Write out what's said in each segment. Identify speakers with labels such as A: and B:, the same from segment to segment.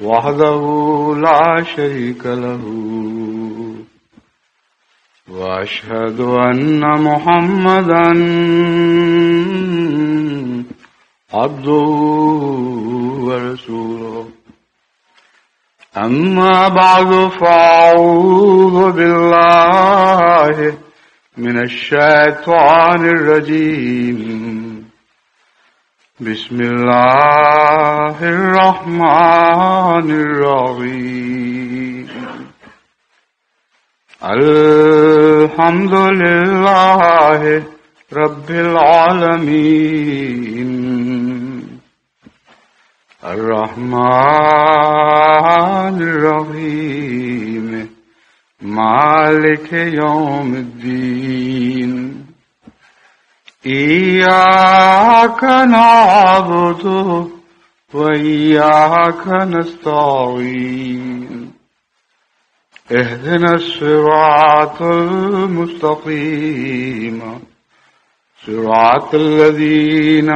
A: وحده لا شريك له وأشهد أن محمدا عبده ورسوله أما بعد فأعوذ بالله من الشيطان الرجيم بسم الله الرحمن الرحيم الحمد لله رب العالمين الرحمن الرحيم مالك يوم الدين إياك نعبد وإياك نستعين اهدنا الصراط المستقيم صراط الذين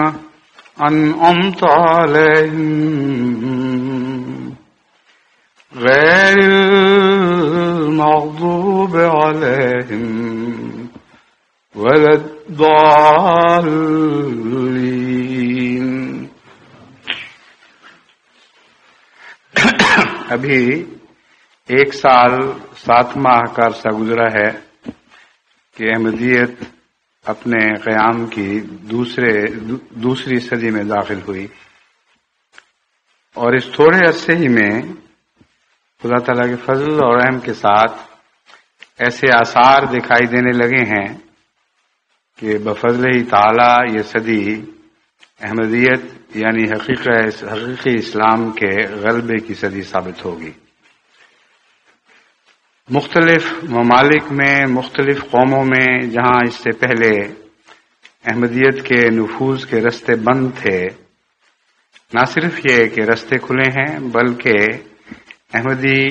A: أنعمت عليهم غير المغضوب عليهم ولا الضالين. ابھی 1 سال 7 ماہ کا عرصہ گزرا ہے کہ احمدیت اپنے قیام کی دوسری صدی میں داخل ہوئی، اور اس تھوڑے عرصے ہی میں خدا تعالیٰ کے فضل اور رحم کے ساتھ ایسے آثار دکھائی دینے لگے ہیں کہ بفضل ہی تعالیٰ یہ صدی احمدیت یعنی حقیقی اسلام کے غلبے کی صدی ثابت ہوگی. مختلف ممالک میں، مختلف قوموں میں جہاں اس سے پہلے احمدیت کے نفوذ کے رستے بند تھے، نہ صرف یہ کہ رستے کھلے ہیں بلکہ احمدی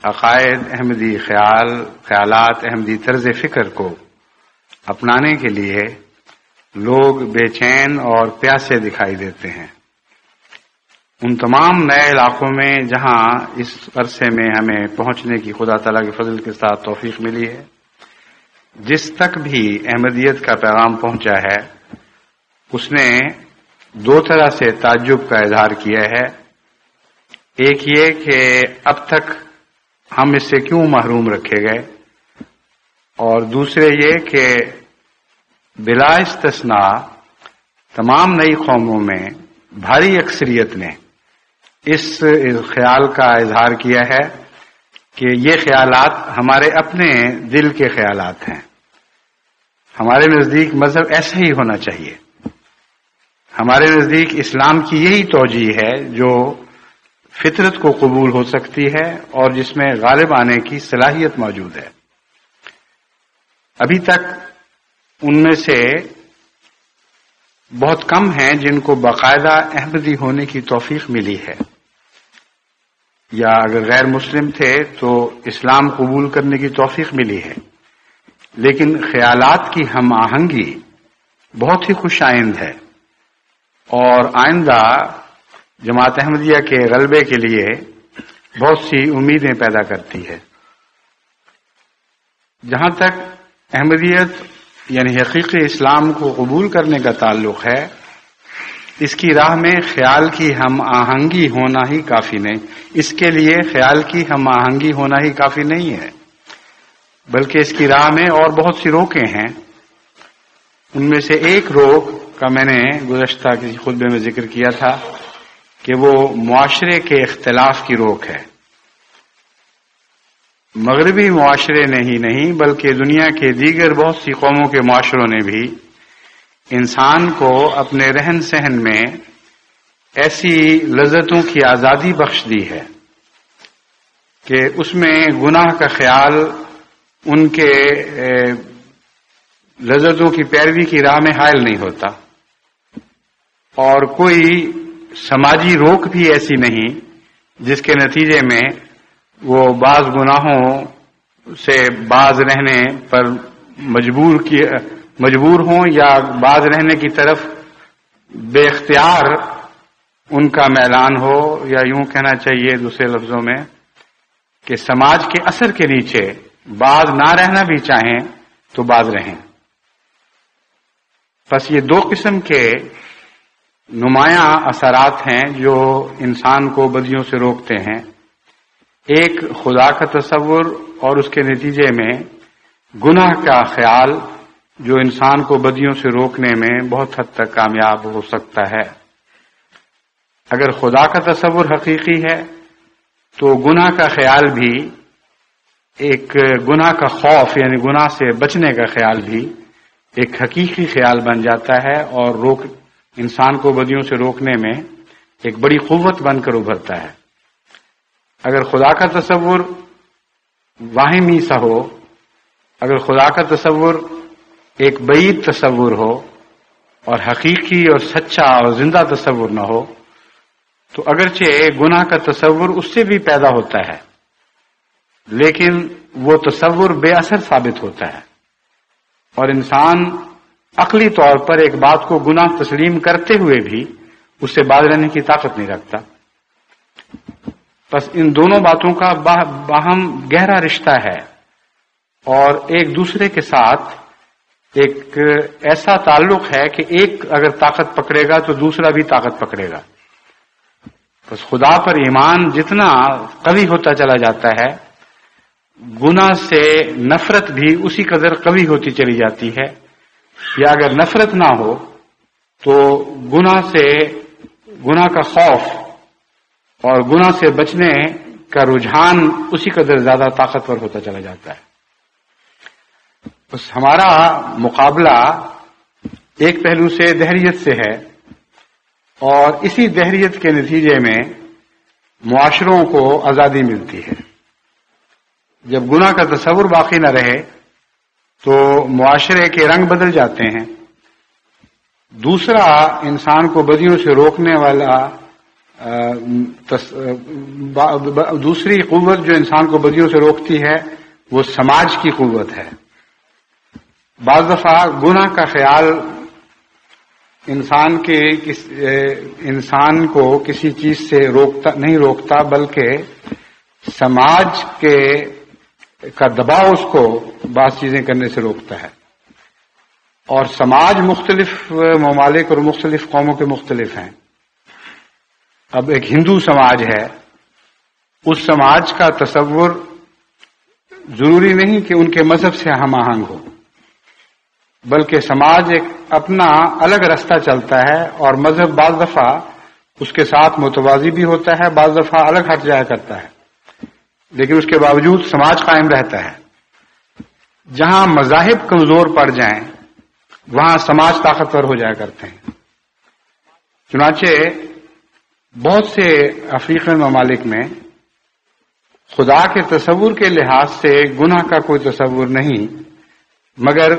A: عقائد، احمدی خیالات، احمدی طرز فکر کو اپنانے کے لیے لوگ بے چین اور پیاسے دکھائی دیتے ہیں. ان تمام نئے علاقوں میں جہاں اس عرصے میں ہمیں پہنچنے کی خدا تعالیٰ کے فضل کے ساتھ توفیق ملی ہے، جس تک بھی احمدیت کا پیغام پہنچا ہے، اس نے 2 طرح سے تعجب کا اظہار کیا ہے. ایک یہ کہ اب تک ہم اس سے کیوں محروم رکھے گئے، اور دوسرے یہ کہ بلا استثناء تمام نئی قوموں میں بھاری اکثریت نے اس خیال کا اظہار کیا ہے کہ یہ خیالات ہمارے اپنے دل کے خیالات ہیں. ہمارے نزدیک مذہب ایسا ہی ہونا چاہیے، ہمارے نزدیک اسلام کی یہی توجیہ ہے جو فطرت کو قبول ہو سکتی ہے اور جس میں غالب آنے کی صلاحیت موجود ہے. ابھی تک ان میں سے بہت کم ہیں جن کو باقاعدہ احمدی ہونے کی توفیق ملی ہے، یا اگر غیر مسلم تھے تو اسلام قبول کرنے کی توفیق ملی ہے. لیکن خیالات کی ہم آہنگی بہت ہی خوش آئند ہے اور آئندہ جماعت احمدیہ کے غلبے کے لیے بہت سی امیدیں پیدا کرتی ہے. جہاں تک احمدیت یعنی حقیقی اسلام کو قبول کرنے کا تعلق ہے، اس کی راہ میں خیال کی ہم آہنگی ہونا ہی کافی نہیں، اس کے لیے خیال کی ہم آہنگی ہونا ہی کافی نہیں ہے، بلکہ اس کی راہ میں اور بہت سی روکیں ہیں. ان میں سے ایک روک کا میں نے گزشتہ کسی خطبے میں ذکر کیا تھا کہ وہ معاشرے کے اختلاف کی روک ہے. مغربی معاشرے نے ہی نہیں بلکہ دنیا کے دیگر بہت سی قوموں کے معاشروں نے بھی انسان کو اپنے رہن سہن میں ایسی لذتوں کی آزادی بخش دی ہے کہ اس میں گناہ کا خیال ان کے لذتوں کی پیروی کی راہ میں حائل نہیں ہوتا، اور کوئی سماجی روک بھی ایسی نہیں جس کے نتیجے میں وہ بعض گناہوں سے باز رہنے پر مجبور ہوں یا باز رہنے کی طرف بے اختیار ان کا میلان ہو، یا یوں کہنا چاہیے دوسرے لفظوں میں کہ سماج کے اثر کے نیچے بعض نہ رہنا بھی چاہیں تو بعض رہیں۔ بس یہ دو قسم کے نمایاں اثرات ہیں جو انسان کو بدیوں سے روکتے ہیں، ایک خدا کا تصور اور اس کے نتیجے میں گناہ کا خیال جو انسان کو بدیوں سے روکنے میں بہت حد تک کامیاب ہو سکتا ہے۔ اگر خدا کا تصور حقیقی ہے تو گناہ کا خیال بھی، ایک گناہ کا خوف یعنی گناہ سے بچنے کا خیال بھی ایک حقیقی خیال بن جاتا ہے اور انسان کو بدیوں سے روکنے میں ایک بڑی قوت بن کر ابھرتا ہے۔ اگر خدا کا تصور واہمی سا ہو، اگر خدا کا تصور ایک بعید تصور ہو اور حقیقی اور سچا اور زندہ تصور نہ ہو، تو اگرچہ گناہ کا تصور اس سے بھی پیدا ہوتا ہے لیکن وہ تصور بے اثر ثابت ہوتا ہے، اور انسان عقلی طور پر ایک بات کو گناہ تسلیم کرتے ہوئے بھی اس سے باز رہنے کی طاقت نہیں رکھتا۔ بس ان دونوں باتوں کا باہم گہرا رشتہ ہے اور ایک دوسرے کے ساتھ ایک ایسا تعلق ہے کہ ایک اگر طاقت پکڑے گا تو دوسرا بھی طاقت پکڑے گا۔ بس خدا پر ایمان جتنا قوی ہوتا چلا جاتا ہے، گناہ سے نفرت بھی اسی قدر قوی ہوتی چلی جاتی ہے، یا اگر نفرت نہ ہو تو گناہ کا خوف اور گناہ سے بچنے کا رجحان اسی قدر زیادہ طاقتور ہوتا چلا جاتا ہے۔ بس ہمارا مقابلہ ایک پہلو سے دہریت سے ہے، اور اسی دہریت کے نتیجے میں معاشروں کو آزادی ملتی ہے۔ جب گناہ کا تصور باقی نہ رہے تو معاشرے کے رنگ بدل جاتے ہیں۔ دوسرا انسان کو بدیوں سے روکنے والا دوسری قوت جو انسان کو بدیوں سے روکتی ہے وہ سماج کی قوت ہے۔ بعض دفعہ گناہ کا خیال انسان کو کسی چیز سے نہیں روکتا بلکہ سماج کا دباؤ اس کو بعض چیزیں کرنے سے روکتا ہے، اور سماج مختلف ممالک اور مختلف قوموں کے مختلف ہیں۔ اب ایک ہندو سماج ہے، اس سماج کا تصور ضروری نہیں کہ ان کے مذہب سے ہم آہنگ ہو، بلکہ سماج ایک اپنا الگ راستہ چلتا ہے، اور مذہب بعض دفعہ اس کے ساتھ متوازی بھی ہوتا ہے، بعض دفعہ الگ ہٹ جایا کرتا ہے، لیکن اس کے باوجود سماج قائم رہتا ہے۔ جہاں مذاہب کمزور پڑ جائیں وہاں سماج طاقتور ہو جایا کرتے ہیں۔ چنانچہ بہت سے افریقی ممالک میں خدا کے تصور کے لحاظ سے گناہ کا کوئی تصور نہیں، مگر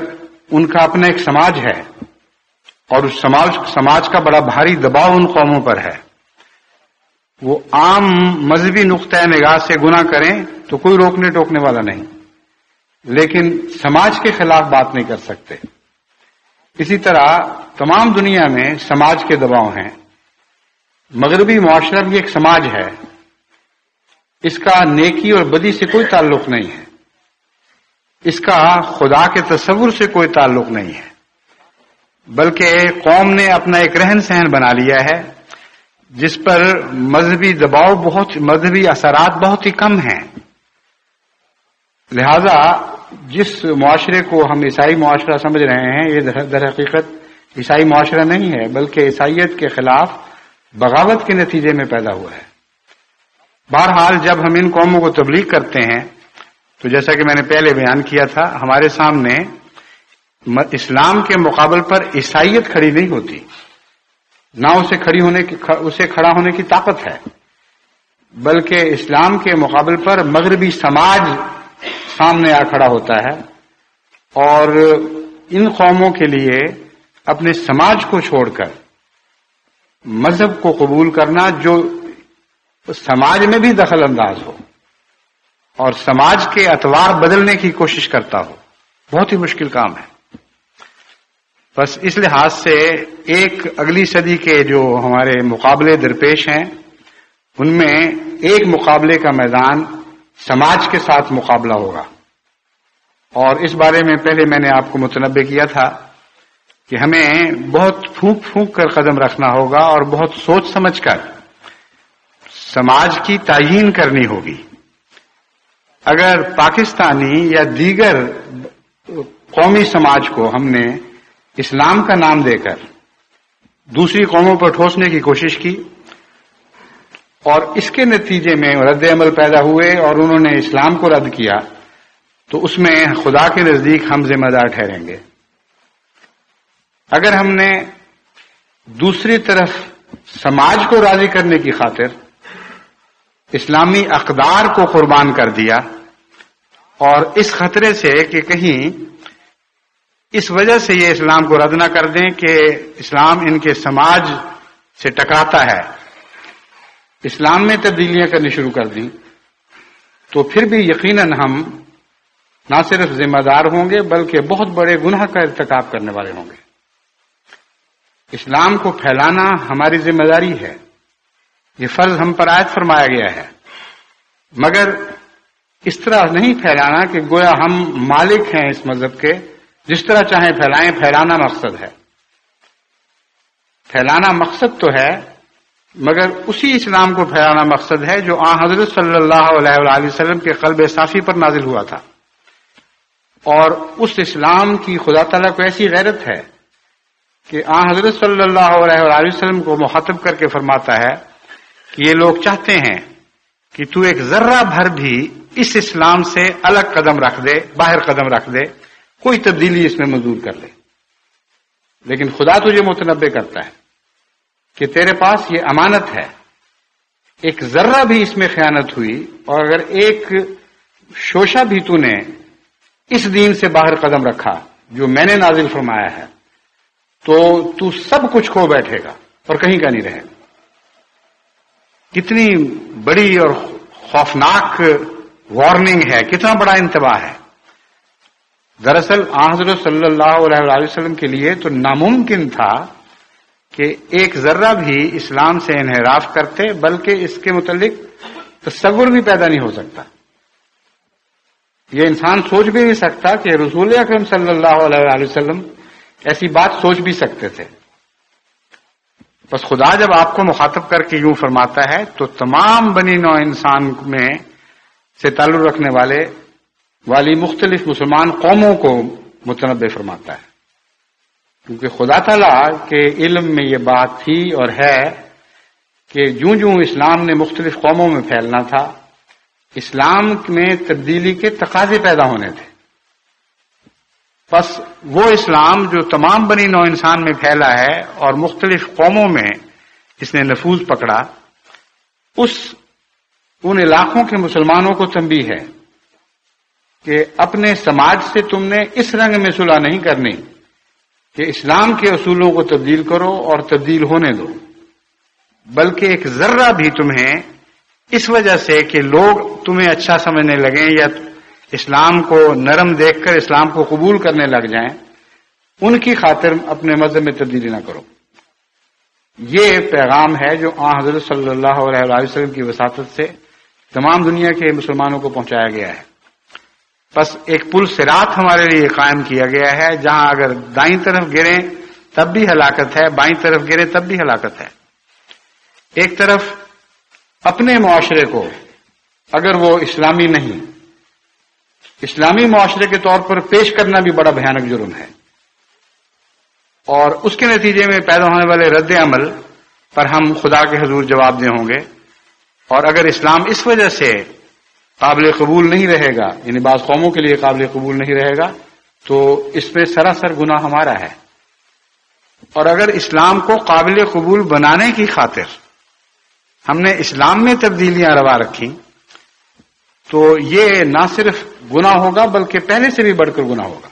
A: ان کا اپنا ایک سماج ہے، اور اس سماج کا بڑا بھاری دباؤ ان قوموں پر ہے۔ وہ عام مذہبی نقطۂ نگاہ سے گناہ کریں تو کوئی روکنے ٹوکنے والا نہیں، لیکن سماج کے خلاف بات نہیں کر سکتے۔ اسی طرح تمام دنیا میں سماج کے دباؤ ہیں۔ مغربی معاشرہ بھی ایک سماج ہے، اس کا نیکی اور بدی سے کوئی تعلق نہیں ہے، اس کا خدا کے تصور سے کوئی تعلق نہیں ہے، بلکہ قوم نے اپنا ایک رہن سہن بنا لیا ہے جس پر مذہبی دباؤ مذہبی اثرات بہت ہی کم ہیں۔ لہذا جس معاشرے کو ہم عیسائی معاشرہ سمجھ رہے ہیں، یہ در حقیقت عیسائی معاشرہ نہیں ہے، بلکہ عیسائیت کے خلاف بغاوت کے نتیجے میں پیدا ہوا ہے۔ بہرحال جب ہم ان قوموں کو تبلیغ کرتے ہیں تو جیسا کہ میں نے پہلے بیان کیا تھا، ہمارے سامنے اسلام کے مقابل پر عیسائیت کھڑی نہیں ہوتی، نہ اسے کھڑا ہونے کی طاقت ہے، بلکہ اسلام کے مقابل پر مغربی سماج سامنے آ کھڑا ہوتا ہے، اور ان قوموں کے لیے اپنے سماج کو چھوڑ کر مذہب کو قبول کرنا جو سماج میں بھی دخل انداز ہو اور سماج کے اطوار بدلنے کی کوشش کرتا ہو، بہت ہی مشکل کام ہے۔ بس اس لحاظ سے ایک اگلی صدی کے جو ہمارے مقابلے درپیش ہیں ان میں ایک مقابلے کا میدان سماج کے ساتھ مقابلہ ہوگا، اور اس بارے میں پہلے میں نے آپ کو متنبہ کیا تھا کہ ہمیں بہت پھونک پھونک کر قدم رکھنا ہوگا اور بہت سوچ سمجھ کر سماج کی تعیین کرنی ہوگی۔ اگر پاکستانی یا دیگر قومی سماج کو ہم نے اسلام کا نام دے کر دوسری قوموں پر ٹھوسنے کی کوشش کی اور اس کے نتیجے میں رد عمل پیدا ہوئے اور انہوں نے اسلام کو رد کیا، تو اس میں خدا کے نزدیک ہم ذمہ دار ٹھہریں گے۔ اگر ہم نے دوسری طرف سماج کو راضی کرنے کی خاطر اسلامی اقدار کو قربان کر دیا، اور اس خطرے سے کہ کہیں اس وجہ سے یہ اسلام کو رد نہ کر دیں کہ اسلام ان کے سماج سے ٹکراتا ہے، اسلام میں تبدیلیاں کرنی شروع کر دیں، تو پھر بھی یقیناً ہم نہ صرف ذمہ دار ہوں گے بلکہ بہت بڑے گناہ کا ارتکاب کرنے والے ہوں گے۔ اسلام کو پھیلانا ہماری ذمہ داری ہے، یہ فرض ہم پر عائد فرمایا گیا ہے، مگر اس طرح نہیں پھیلانا کہ گویا ہم مالک ہیں اس مذہب کے، جس طرح چاہیں پھیلائیں، پھیلانا مقصد ہے۔ پھیلانا مقصد تو ہے، مگر اسی اسلام کو پھیلانا مقصد ہے جو حضرت صلی اللہ علیہ وآلہ وسلم کے قلب صافی پر نازل ہوا تھا، اور اس اسلام کی خدا تعالیٰ کو ایسی غیرت ہے کہ حضرت صلی اللہ علیہ وآلہ وسلم کو مخاطب کر کے فرماتا ہے کہ یہ لوگ چاہتے ہیں کہ تو ایک ذرہ بھر بھی اس اسلام سے الگ قدم رکھ دے، باہر قدم رکھ دے، کوئی تبدیلی اس میں منظور کر لے، لیکن خدا تجھے متنبہ کرتا ہے کہ تیرے پاس یہ امانت ہے، ایک ذرہ بھی اس میں خیانت ہوئی اور اگر ایک شوشہ بھی تو نے اس دین سے باہر قدم رکھا جو میں نے نازل فرمایا ہے، تو سب کچھ کھو بیٹھے گا اور کہیں کا نہیں رہے گا۔ کتنی بڑی اور خوفناک وارننگ ہے، کتنا بڑا انتباہ ہے۔ دراصل حضرت صلی اللہ علیہ وسلم کے لیے تو ناممکن تھا کہ ایک ذرہ بھی اسلام سے انحراف کرتے، بلکہ اس کے متعلق تصور بھی پیدا نہیں ہو سکتا۔ یہ انسان سوچ بھی نہیں سکتا کہ رسول اکرم صلی اللہ علیہ وسلم ایسی بات سوچ بھی سکتے تھے۔ بس خدا جب آپ کو مخاطب کر کے یوں فرماتا ہے تو تمام بنی نوع انسان میں سے تعلق رکھنے والی مختلف مسلمان قوموں کو متنبہ فرماتا ہے، کیونکہ خدا تعالیٰ کے علم میں یہ بات تھی اور ہے کہ جوں اسلام نے مختلف قوموں میں پھیلنا تھا، اسلام میں تبدیلی کے تقاضے پیدا ہونے تھے۔ بس وہ اسلام جو تمام بنی نوع انسان میں پھیلا ہے اور مختلف قوموں میں اس نے نفوذ پکڑا، ان علاقوں کے مسلمانوں کو تنبیہ ہے کہ اپنے سماج سے تم نے اس رنگ میں صلح نہیں کرنی کہ اسلام کے اصولوں کو تبدیل کرو اور تبدیل ہونے دو، بلکہ ایک ذرہ بھی تمہیں اس وجہ سے کہ لوگ تمہیں اچھا سمجھنے لگیں یا اسلام کو نرم دیکھ کر اسلام کو قبول کرنے لگ جائیں، ان کی خاطر اپنے مذہب میں تبدیلی نہ کرو۔ یہ پیغام ہے جو حضرت صلی اللہ علیہ وسلم کی وساطت سے تمام دنیا کے مسلمانوں کو پہنچایا گیا ہے۔ بس ایک پل صراط ہمارے لیے قائم کیا گیا ہے، جہاں اگر دائیں طرف گریں تب بھی ہلاکت ہے، بائیں طرف گریں تب بھی ہلاکت ہے۔ ایک طرف اپنے معاشرے کو اگر وہ اسلامی نہیں، اسلامی معاشرے کے طور پر پیش کرنا بھی بڑا بھیانک جرم ہے، اور اس کے نتیجے میں پیدا ہونے والے رد عمل پر ہم خدا کے حضور جواب دہ ہوں گے۔ اور اگر اسلام اس وجہ سے قابل قبول نہیں رہے گا، یعنی بعض قوموں کے لیے قابل قبول نہیں رہے گا، تو اس میں سراسر گناہ ہمارا ہے۔ اور اگر اسلام کو قابل قبول بنانے کی خاطر ہم نے اسلام میں تبدیلیاں روا رکھی، تو یہ نہ صرف گناہ ہوگا بلکہ پہلے سے بھی بڑھ کر گناہ ہوگا،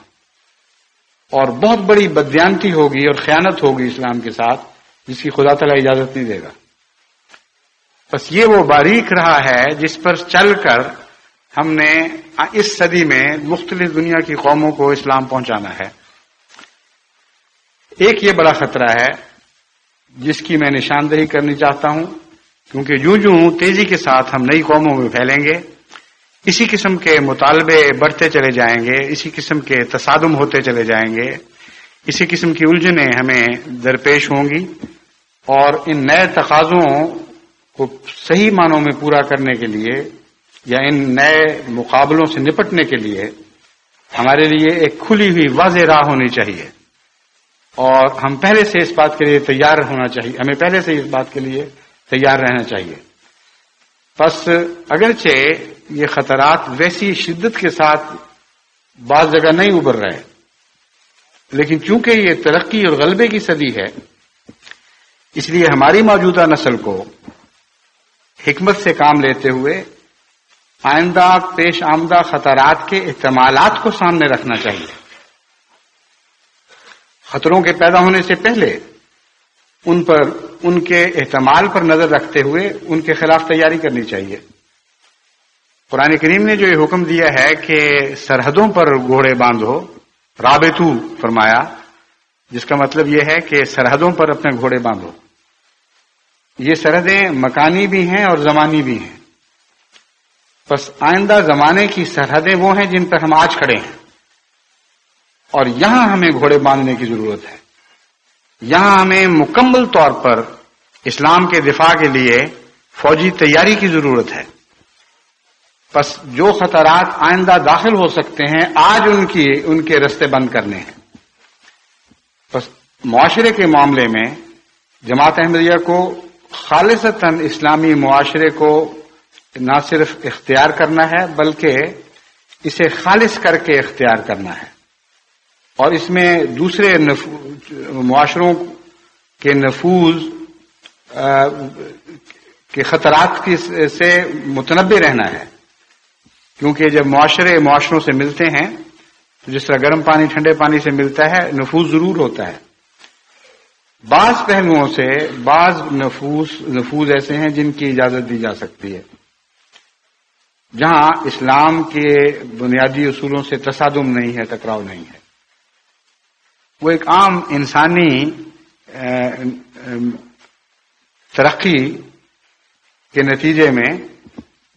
A: اور بہت بڑی بددیانتی ہوگی اور خیانت ہوگی اسلام کے ساتھ، جس کی خدا تعالیٰ اجازت نہیں دے گا۔ بس یہ وہ باریک رہا ہے جس پر چل کر ہم نے اس صدی میں مختلف دنیا کی قوموں کو اسلام پہنچانا ہے۔ ایک یہ بڑا خطرہ ہے جس کی میں نشاندہی کرنی چاہتا ہوں، کیونکہ یوں تیزی کے ساتھ ہم نئی قوموں میں پھیلیں گے، اسی قسم کے مطالبے بڑھتے چلے جائیں گے، اسی قسم کے تصادم ہوتے چلے جائیں گے، اسی قسم کی الجھنیں ہمیں درپیش ہوں گی، اور ان نئے تقاضوں کو صحیح معنوں میں پورا کرنے کے لیے یا ان نئے مقابلوں سے نپٹنے کے لیے ہمارے لیے ایک کھلی ہوئی واضح راہ ہونی چاہیے، اور ہم پہلے سے اس بات کے لیے تیار ہونا چاہیے، ہمیں پہلے سے اس بات کے لیے تیار رہنا چاہیے۔ پس اگرچہ یہ خطرات ویسی شدت کے ساتھ بعض جگہ نہیں ابھر رہے، لیکن چونکہ یہ ترقی اور غلبے کی صدی ہے، اس لیے ہماری موجودہ نسل کو حکمت سے کام لیتے ہوئے آئندہ پیش آمدہ خطرات کے احتمالات کو سامنے رکھنا چاہیے، خطروں کے پیدا ہونے سے پہلے ان کے احتمال پر نظر رکھتے ہوئے ان کے خلاف تیاری کرنی چاہیے۔ قرآن کریم نے جو یہ حکم دیا ہے کہ سرحدوں پر گھوڑے باندھو، رابطو فرمایا، جس کا مطلب یہ ہے کہ سرحدوں پر اپنے گھوڑے باندھو۔ یہ سرحدیں مکانی بھی ہیں اور زمانی بھی ہیں، بس آئندہ زمانے کی سرحدیں وہ ہیں جن پر ہم آج کھڑے ہیں، اور یہاں ہمیں گھوڑے باندھنے کی ضرورت ہے، یہاں ہمیں مکمل طور پر اسلام کے دفاع کے لیے فوجی تیاری کی ضرورت ہے۔ بس جو خطرات آئندہ داخل ہو سکتے ہیں آج ان کے رستے بند کرنے ہیں۔ بس معاشرے کے معاملے میں جماعت احمدیہ کو خالصتاً اسلامی معاشرے کو نہ صرف اختیار کرنا ہے بلکہ اسے خالص کر کے اختیار کرنا ہے، اور اس میں دوسرے معاشروں کے نفوذ کے خطرات سے متنبع رہنا ہے، کیونکہ جب معاشروں سے ملتے ہیں تو جس طرح گرم پانی ٹھنڈے پانی سے ملتا ہے، نفوذ ضرور ہوتا ہے۔ بعض پہلوؤں سے بعض نفوذ ایسے ہیں جن کی اجازت دی جا سکتی ہے، جہاں اسلام کے بنیادی اصولوں سے تصادم نہیں ہے، ٹکراؤ نہیں ہے۔ وہ ایک عام انسانی ترقی کے نتیجے میں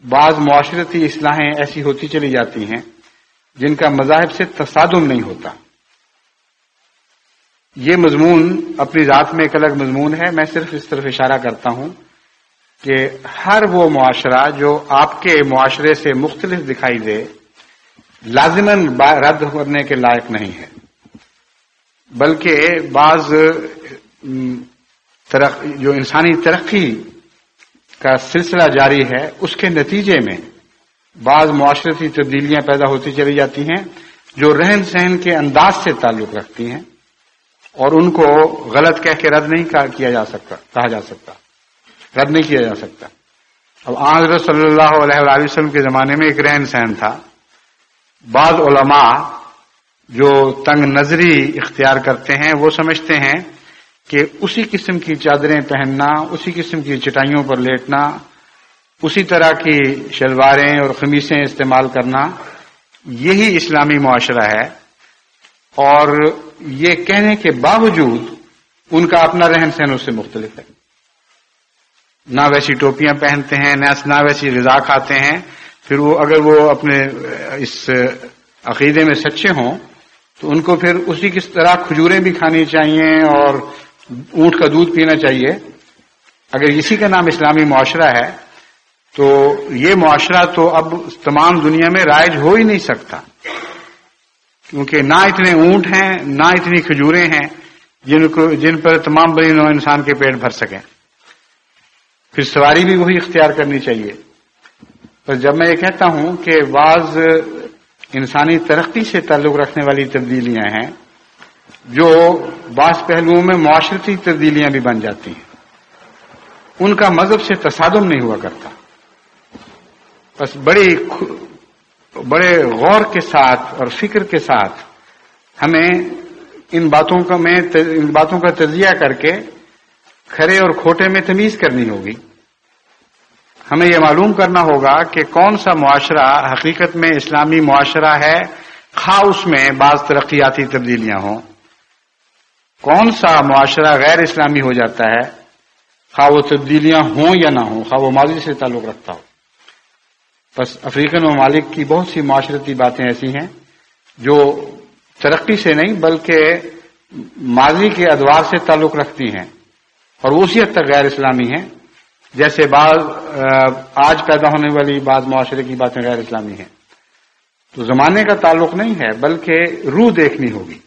A: بعض معاشرتی اصلاحیں ایسی ہوتی چلی جاتی ہیں جن کا مذاہب سے تصادم نہیں ہوتا۔ یہ مضمون اپنی ذات میں ایک الگ مضمون ہے، میں صرف اس طرف اشارہ کرتا ہوں کہ ہر وہ معاشرہ جو آپ کے معاشرے سے مختلف دکھائی دے لازماً رد کرنے کے لائق نہیں ہے، بلکہ بعض جو انسانی ترقی کا سلسلہ جاری ہے اس کے نتیجے میں بعض معاشرتی تبدیلیاں پیدا ہوتی چلی جاتی ہیں جو رہن سہن کے انداز سے تعلق رکھتی ہیں، اور ان کو غلط کہہ کے رد نہیں کہا جا سکتا، رد نہیں کیا جا سکتا۔ اب حضرت صلی اللہ علیہ وآلہ وسلم کے زمانے میں ایک رہن سہن تھا، بعض علماء جو تنگ نظری اختیار کرتے ہیں وہ سمجھتے ہیں کہ اسی قسم کی چادریں پہننا، اسی قسم کی چٹائیوں پر لیٹنا، اسی طرح کی شلواریں اور قمیصیں استعمال کرنا یہی اسلامی معاشرہ ہے، اور یہ کہنے کے باوجود ان کا اپنا رہن سہن اس سے مختلف ہے۔ نہ ویسی ٹوپیاں پہنتے ہیں، نہ ویسی غذا کھاتے ہیں، پھر اگر وہ اپنے اس عقیدے میں سچے ہوں تو ان کو پھر اسی کی طرح کھجوریں بھی کھانی چاہیے اور اونٹ کا دودھ پینا چاہیے۔ اگر اسی کا نام اسلامی معاشرہ ہے تو یہ معاشرہ تو اب تمام دنیا میں رائج ہو ہی نہیں سکتا، کیونکہ نہ اتنے اونٹ ہیں نہ اتنی کھجوریں ہیں جن پر تمام بڑی نوع انسان کے پیٹ بھر سکیں۔ پھر سواری بھی وہی اختیار کرنی چاہیے۔ پر جب میں یہ کہتا ہوں کہ بعض انسانی ترقی سے تعلق رکھنے والی تبدیلیاں ہیں جو بعض پہلوؤں میں معاشرتی تبدیلیاں بھی بن جاتی ہیں، ان کا مذہب سے تصادم نہیں ہوا کرتا۔ بس بڑے غور کے ساتھ اور فکر کے ساتھ ہمیں ان باتوں کا تجزیہ کر کے کھرے اور کھوٹے میں تمیز کرنی ہوگی۔ ہمیں یہ معلوم کرنا ہوگا کہ کون سا معاشرہ حقیقت میں اسلامی معاشرہ ہے، خواہ اس میں بعض ترقیاتی تبدیلیاں ہوں، کون سا معاشرہ غیر اسلامی ہو جاتا ہے، خواہ وہ تبدیلیاں ہوں یا نہ ہوں، خواہ وہ ماضی سے تعلق رکھتا ہو. بس افریقن ممالک کی بہت سی معاشرتی باتیں ایسی ہیں جو ترقی سے نہیں بلکہ ماضی کے ادوار سے تعلق رکھتی ہیں اور وہ اسی حد تک غیر اسلامی ہیں جیسے آج پیدا ہونے والی بعض معاشرے کی باتیں غیر اسلامی ہیں. تو زمانے کا تعلق نہیں ہے بلکہ روح دیکھنی ہوگی.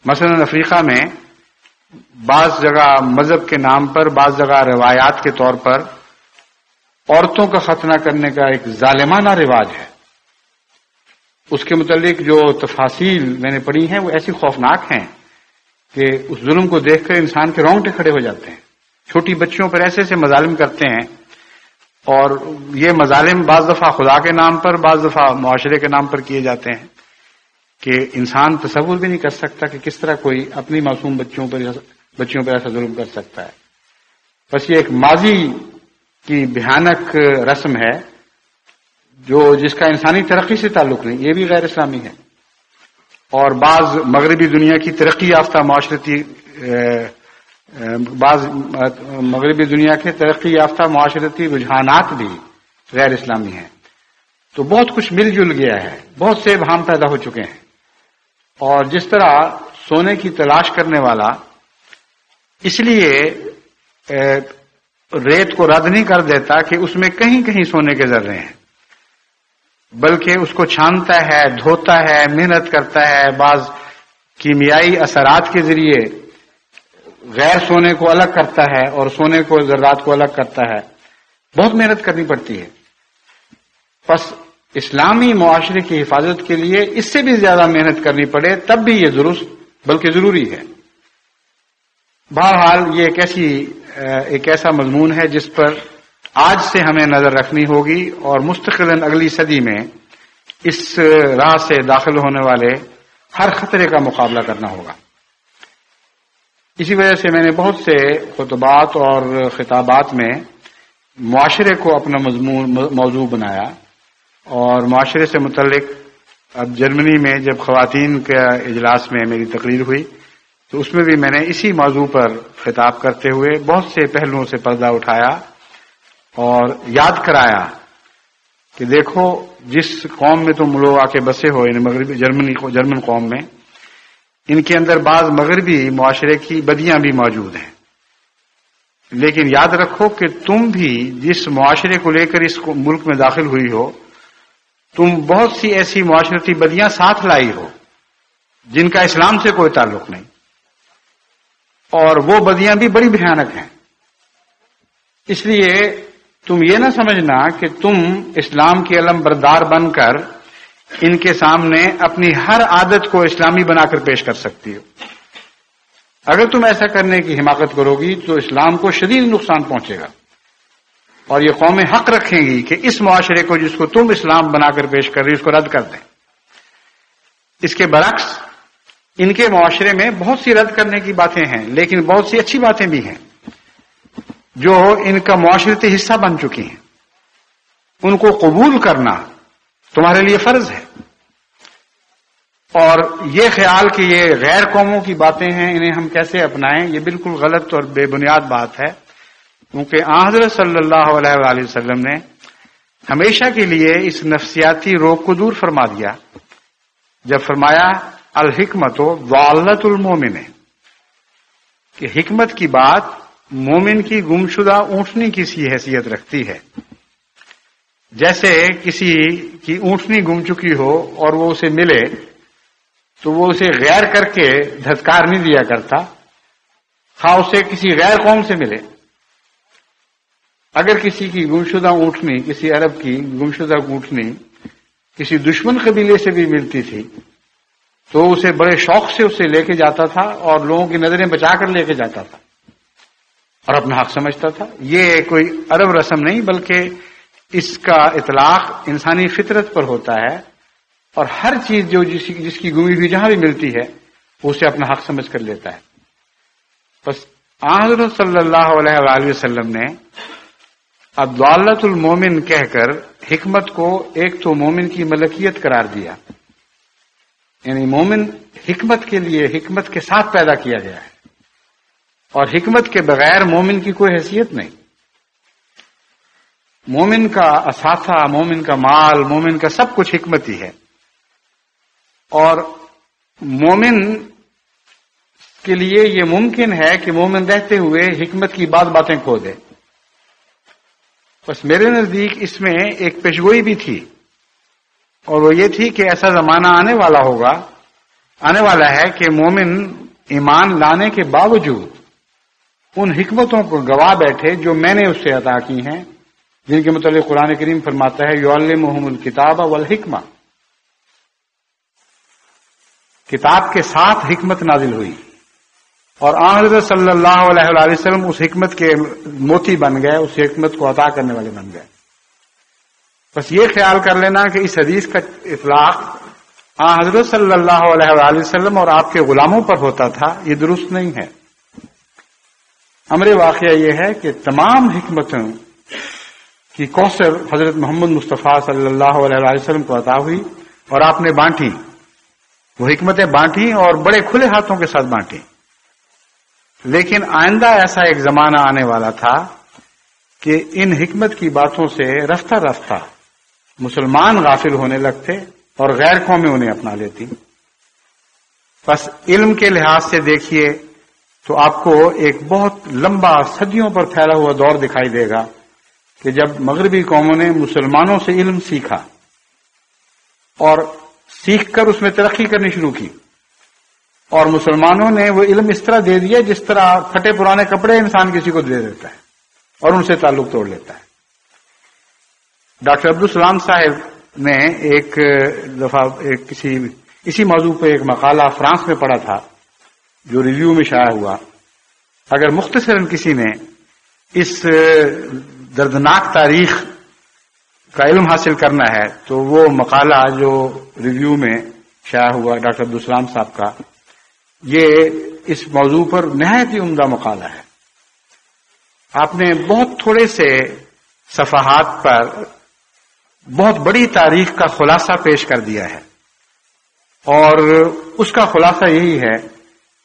A: مثلا افریقہ میں بعض جگہ مذہب کے نام پر، بعض جگہ روایات کے طور پر عورتوں کا ختنہ کرنے کا ایک ظالمانہ رواج ہے. اس کے متعلق جو تفاصیل میں نے پڑھی ہیں وہ ایسی خوفناک ہیں کہ اس ظلم کو دیکھ کر انسان کے رونگٹے کھڑے ہو جاتے ہیں. چھوٹی بچیوں پر ایسے ایسے مظالم کرتے ہیں، اور یہ مظالم بعض دفعہ خدا کے نام پر، بعض دفعہ معاشرے کے نام پر کیے جاتے ہیں کہ انسان تصور بھی نہیں کر سکتا کہ کس طرح کوئی اپنی معصوم بچیوں پر ایسا ظلم کر سکتا ہے. بس یہ ایک ماضی کی بھیانک رسم ہے جس کا انسانی ترقی سے تعلق نہیں، یہ بھی غیر اسلامی ہے. اور بعض مغربی دنیا کی ترقی یافتہ معاشرتی رجحانات بھی غیر اسلامی ہیں. تو بہت کچھ مل جل گیا ہے، بہت سے ابہام پیدا ہو چکے ہیں. اور جس طرح سونے کی تلاش کرنے والا اس لیے ریت کو رد نہیں کر دیتا کہ اس میں کہیں کہیں سونے کے ذرے ہیں، بلکہ اس کو چھانتا ہے، دھوتا ہے، محنت کرتا ہے، بعض کیمیائی اثرات کے ذریعے غیر سونے کو الگ کرتا ہے اور سونے کو ذرات کو الگ کرتا ہے. بہت محنت کرنی پڑتی ہے. بس اسلامی معاشرے کی حفاظت کے لیے اس سے بھی زیادہ محنت کرنی پڑے تب بھی یہ درست بلکہ ضروری ہے. بہرحال یہ ایک ایسا مضمون ہے جس پر آج سے ہمیں نظر رکھنی ہوگی اور مستقلاً اگلی صدی میں اس راہ سے داخل ہونے والے ہر خطرے کا مقابلہ کرنا ہوگا. اسی وجہ سے میں نے بہت سے خطبات اور خطابات میں معاشرے کو اپنا موضوع بنایا. اور معاشرے سے متعلق اب جرمنی میں جب خواتین کے اجلاس میں میری تقریر ہوئی تو اس میں بھی میں نے اسی موضوع پر خطاب کرتے ہوئے بہت سے پہلوؤں سے پردہ اٹھایا اور یاد کرایا کہ دیکھو جس قوم میں تم لوگ آ کے بسے ہو، یعنی مغربی جرمن قوم میں، ان کے اندر بعض مغربی معاشرے کی بدیاں بھی موجود ہیں. لیکن یاد رکھو کہ تم بھی جس معاشرے کو لے کر اس ملک میں داخل ہوئی ہو، تم بہت سی ایسی معاشرتی بدیاں ساتھ لائی ہو جن کا اسلام سے کوئی تعلق نہیں، اور وہ بدیاں بھی بڑی بھیانک ہیں. اس لیے تم یہ نہ سمجھنا کہ تم اسلام کے علم بردار بن کر ان کے سامنے اپنی ہر عادت کو اسلامی بنا کر پیش کر سکتی ہو. اگر تم ایسا کرنے کی حماقت کرو گی تو اسلام کو شدید نقصان پہنچے گا، اور یہ قومیں حق رکھیں گی کہ اس معاشرے کو جس کو تم اسلام بنا کر پیش کر رہی اس کو رد کر دیں. اس کے برعکس ان کے معاشرے میں بہت سی رد کرنے کی باتیں ہیں، لیکن بہت سی اچھی باتیں بھی ہیں جو ان کا معاشرتی حصہ بن چکی ہیں. ان کو قبول کرنا تمہارے لیے فرض ہے. اور یہ خیال کہ یہ غیر قوموں کی باتیں ہیں، انہیں ہم کیسے اپنائیں، یہ بالکل غلط اور بے بنیاد بات ہے. کیونکہ حضرت صلی اللہ علیہ وآلہ وسلم نے ہمیشہ کے لیے اس نفسیاتی روگ کو دور فرما دیا جب فرمایا الحکمت ضالۃ المومن، کہ حکمت کی بات مومن کی گمشدہ اونٹنی کی سی حیثیت رکھتی ہے. جیسے کسی کی اونٹنی گم چکی ہو اور وہ اسے ملے تو وہ اسے غیر کر کے دھتکار نہیں دیا کرتا، خواہ اسے کسی غیر قوم سے ملے. اگر کسی کی گمشدہ اونٹنی، کسی عرب کی گمشدہ اونٹنی کسی دشمن قبیلے سے بھی ملتی تھی تو اسے بڑے شوق سے اسے لے کے جاتا تھا اور لوگوں کی نظریں بچا کر لے کے جاتا تھا اور اپنا حق سمجھتا تھا. یہ کوئی عرب رسم نہیں بلکہ اس کا اطلاق انسانی فطرت پر ہوتا ہے، اور ہر چیز جو جس کی گمی ہوئی جہاں بھی ملتی ہے وہ اسے اپنا حق سمجھ کر لیتا ہے. بس حضرت صلی اللہ علیہ وآلہ وسلم نے الضالۃ المومن کہہ کر حکمت کو ایک تو مومن کی ملکیت قرار دیا، یعنی مومن حکمت کے لیے حکمت کے ساتھ پیدا کیا گیا ہے، اور حکمت کے بغیر مومن کی کوئی حیثیت نہیں۔ مومن کا اثاثہ، مومن کا مال، مومن کا سب کچھ حکمت ہی ہے، اور مومن کے لیے یہ ممکن ہے کہ مومن رہتے ہوئے حکمت کی باتیں کھو دے۔ بس میرے نزدیک اس میں ایک پیشگوئی بھی تھی، اور وہ یہ تھی کہ ایسا زمانہ آنے والا ہے کہ مومن ایمان لانے کے باوجود ان حکمتوں کو گوا بیٹھے جو میں نے اس سے عطا کی ہیں، جن کے متعلق قرآن کریم فرماتا ہے یعلمہم الکتاب والحکمہ، کتاب کے ساتھ حکمت نازل ہوئی، اور آن حضرت صلی اللہ علیہ وسلم اس حکمت کے موتی بن گئے، اس حکمت کو عطا کرنے والے بن گئے۔ بس یہ خیال کر لینا کہ اس حدیث کا اطلاق آن حضرت صلی اللہ علیہ وسلم اور آپ کے غلاموں پر ہوتا تھا، یہ درست نہیں ہے۔ امر واقعہ یہ ہے کہ تمام حکمتوں کی کوثر حضرت محمد مصطفیٰ صلی اللہ علیہ وسلم کو عطا ہوئی، اور آپ نے بانٹی، وہ حکمتیں بانٹی اور بڑے کھلے ہاتھوں کے ساتھ بانٹی۔ لیکن آئندہ ایسا ایک زمانہ آنے والا تھا کہ ان حکمت کی باتوں سے رفتہ رفتہ مسلمان غافل ہونے لگتے اور غیر قومیں انہیں اپنا لیتی۔ بس علم کے لحاظ سے دیکھیے تو آپ کو ایک بہت لمبا صدیوں پر پھیلا ہوا دور دکھائی دے گا کہ جب مغربی قوموں نے مسلمانوں سے علم سیکھا اور سیکھ کر اس میں ترقی کرنی شروع کی، اور مسلمانوں نے وہ علم اس طرح دے دیا جس طرح پھٹے پرانے کپڑے انسان کسی کو دے دیتا ہے اور ان سے تعلق توڑ لیتا ہے۔ ڈاکٹر عبدالسلام صاحب نے ایک دفعہ اسی موضوع پہ ایک مقالہ فرانس میں پڑھا تھا جو ریویو میں شائع ہوا۔ اگر مختصراً کسی نے اس دردناک تاریخ کا علم حاصل کرنا ہے تو وہ مقالہ جو ریویو میں شائع ہوا ڈاکٹر عبدالسلام صاحب کا، یہ اس موضوع پر نہایت ہی عمدہ مقالہ ہے۔ آپ نے بہت تھوڑے سے صفحات پر بہت بڑی تاریخ کا خلاصہ پیش کر دیا ہے، اور اس کا خلاصہ یہی ہے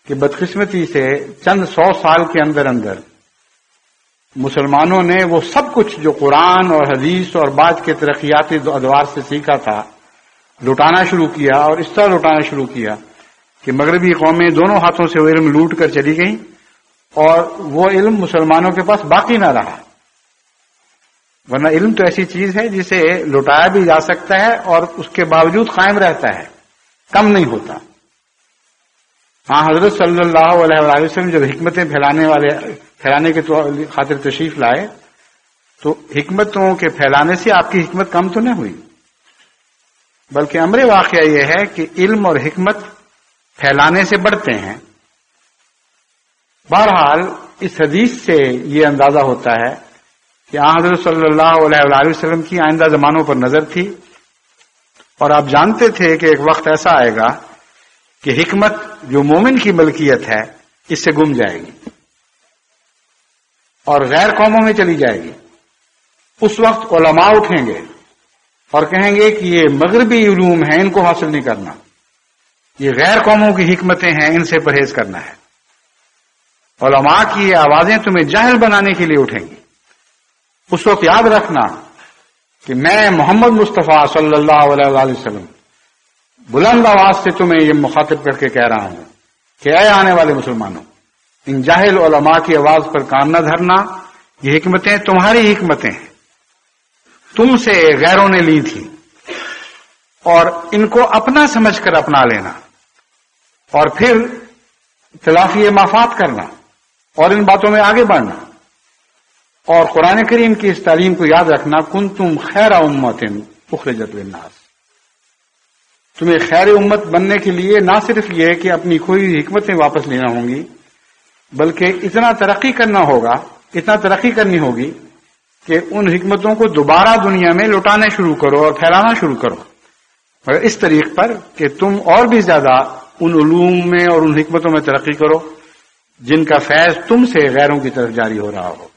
A: کہ بدقسمتی سے چند 100 سال کے اندر مسلمانوں نے وہ سب کچھ جو قرآن اور حدیث اور بعد کے ترقیاتی ادوار سے سیکھا تھا لٹانا شروع کیا، اور اس طرح لٹانا شروع کیا کہ مغربی قومیں دونوں ہاتھوں سے وہ علم لوٹ کر چلی گئیں، اور وہ علم مسلمانوں کے پاس باقی نہ رہا۔ ورنہ علم تو ایسی چیز ہے جسے لٹایا بھی جا سکتا ہے اور اس کے باوجود قائم رہتا ہے، کم نہیں ہوتا۔ ہاں، حضرت صلی اللہ علیہ وسلم جب حکمتیں پھیلانے کے خاطر تشریف لائے تو حکمتوں کے پھیلانے سے آپ کی حکمت کم تو نہ ہوئی، بلکہ امر واقعہ یہ ہے کہ علم اور حکمت پھیلانے سے بڑھتے ہیں۔ بہرحال اس حدیث سے یہ اندازہ ہوتا ہے کہ حضرت صلی اللہ علیہ وسلم کی آئندہ زمانوں پر نظر تھی، اور آپ جانتے تھے کہ ایک وقت ایسا آئے گا کہ حکمت جو مومن کی ملکیت ہے اس سے گم جائے گی اور غیر قوموں میں چلی جائے گی۔ اس وقت علماء اٹھیں گے اور کہیں گے کہ یہ مغربی علوم ہیں، ان کو حاصل نہیں کرنا، یہ غیر قوموں کی حکمتیں ہیں، ان سے پرہیز کرنا ہے۔ علماء کی آوازیں تمہیں جاہل بنانے کے لیے اٹھیں گی۔ اس وقت یاد رکھنا کہ میں محمد مصطفیٰ صلی اللہ علیہ وسلم بلند آواز سے تمہیں یہ مخاطب کر کے کہہ رہا ہوں کہ اے آنے والے مسلمانوں، ان جاہل علماء کی آواز پر کان نہ دھرنا، یہ حکمتیں تمہاری حکمتیں ہیں، تم سے غیروں نے لی تھی، اور ان کو اپنا سمجھ کر اپنا لینا، اور پھر تلافی مفاد کرنا اور ان باتوں میں آگے بڑھنا۔ اور قرآن کریم کی اس تعلیم کو یاد رکھنا، کنتم خیر امت اخرجت للناس، تمہیں خیر امت بننے کے لیے نہ صرف یہ کہ اپنی کوئی حکمتیں واپس لینا ہوں گی، بلکہ اتنا ترقی کرنی ہوگی کہ ان حکمتوں کو دوبارہ دنیا میں لوٹانا شروع کرو اور پھیلانا شروع کرو، مگر اس طریق پر کہ تم اور بھی زیادہ ان علوم میں اور ان حکمتوں میں ترقی کرو جن کا فیض تم سے غیروں کی طرف جاری ہو رہا ہو۔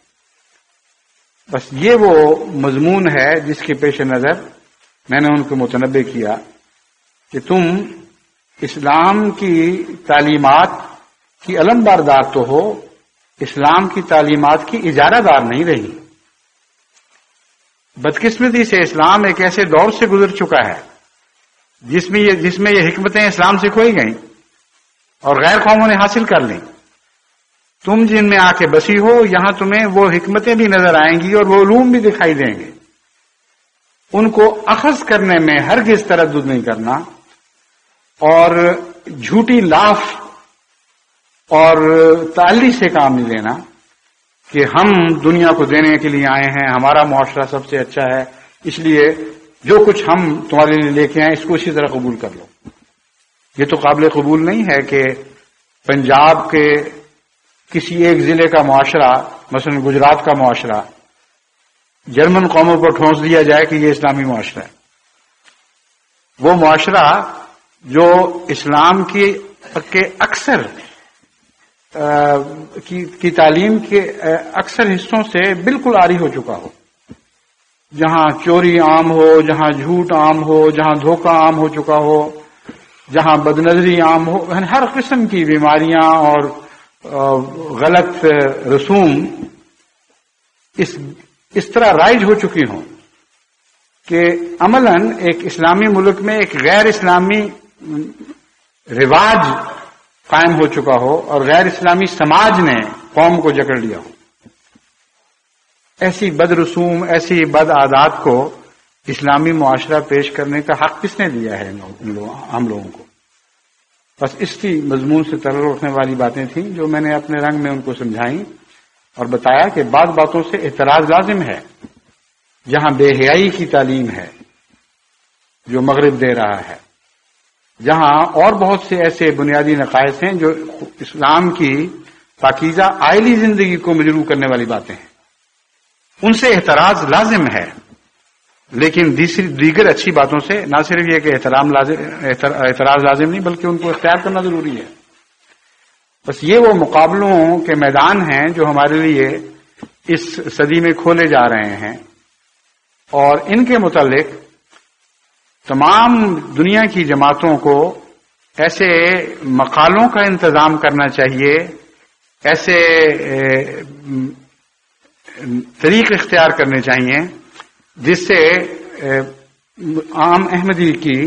A: بس یہ وہ مضمون ہے جس کے پیش نظر میں نے ان کو متنبہ کیا کہ تم اسلام کی تعلیمات کی علم بردار تو ہو، اسلام کی تعلیمات کی اجارہ دار نہیں رہی۔ بدقسمتی سے اسلام ایک ایسے دور سے گزر چکا ہے جس میں یہ حکمتیں اسلام سے کھوئی گئیں اور غیر قوموں نے حاصل کر لیں۔ تم جن میں آ کے بسی ہو، یہاں تمہیں وہ حکمتیں بھی نظر آئیں گی اور وہ علوم بھی دکھائی دیں گے۔ ان کو اخذ کرنے میں ہرگز تردد نہیں کرنا اور جھوٹی لاف اور تعلی سے کام نہیں لینا کہ ہم دنیا کو دینے کے لیے آئے ہیں، ہمارا معاشرہ سب سے اچھا ہے، اس لیے جو کچھ ہم تمہارے لیے لے کے آئے اس کو اسی طرح قبول کر لو۔ یہ تو قابل قبول نہیں ہے کہ پنجاب کے کسی ایک ضلع کا معاشرہ، مثلا گجرات کا معاشرہ، جرمن قوموں پر ٹھونس دیا جائے کہ یہ اسلامی معاشرہ ہے۔ وہ معاشرہ جو اسلام کے اکثر کی تعلیم کے اکثر حصوں سے بالکل عاری ہو چکا ہو، جہاں چوری عام ہو، جہاں جھوٹ عام ہو، جہاں دھوکہ عام ہو چکا ہو، جہاں بدنظری عام ہو، ہر قسم کی بیماریاں اور غلط رسوم اس طرح رائج ہو چکی ہوں کہ عملاً ایک اسلامی ملک میں ایک غیر اسلامی رواج قائم ہو چکا ہو اور غیر اسلامی سماج نے قوم کو جکڑ لیا ہو۔ ایسی بد رسوم، ایسی بد عادات کو اسلامی معاشرہ پیش کرنے کا حق کس نے دیا ہے ہم لوگوں کو؟ بس اسی مضمون سے تعلق رکھنے والی باتیں تھیں جو میں نے اپنے رنگ میں ان کو سمجھائیں اور بتایا کہ بعض باتوں سے اعتراض لازم ہے۔ جہاں بے حیائی کی تعلیم ہے جو مغرب دے رہا ہے، جہاں اور بہت سے ایسے بنیادی نقائص ہیں جو اسلام کی پاکیزہ آئلی زندگی کو مجروح کرنے والی باتیں ہیں، ان سے اعتراض لازم ہے، لیکن دیگر اچھی باتوں سے نہ صرف یہ کہ اعتراض لازم نہیں بلکہ ان کو اختیار کرنا ضروری ہے۔ بس یہ وہ مقابلوں کے میدان ہیں جو ہمارے لیے اس صدی میں کھولے جا رہے ہیں، اور ان کے متعلق تمام دنیا کی جماعتوں کو ایسے مقالوں کا انتظام کرنا چاہیے، ایسے طریق اختیار کرنے چاہیے جس سے عام احمدی کی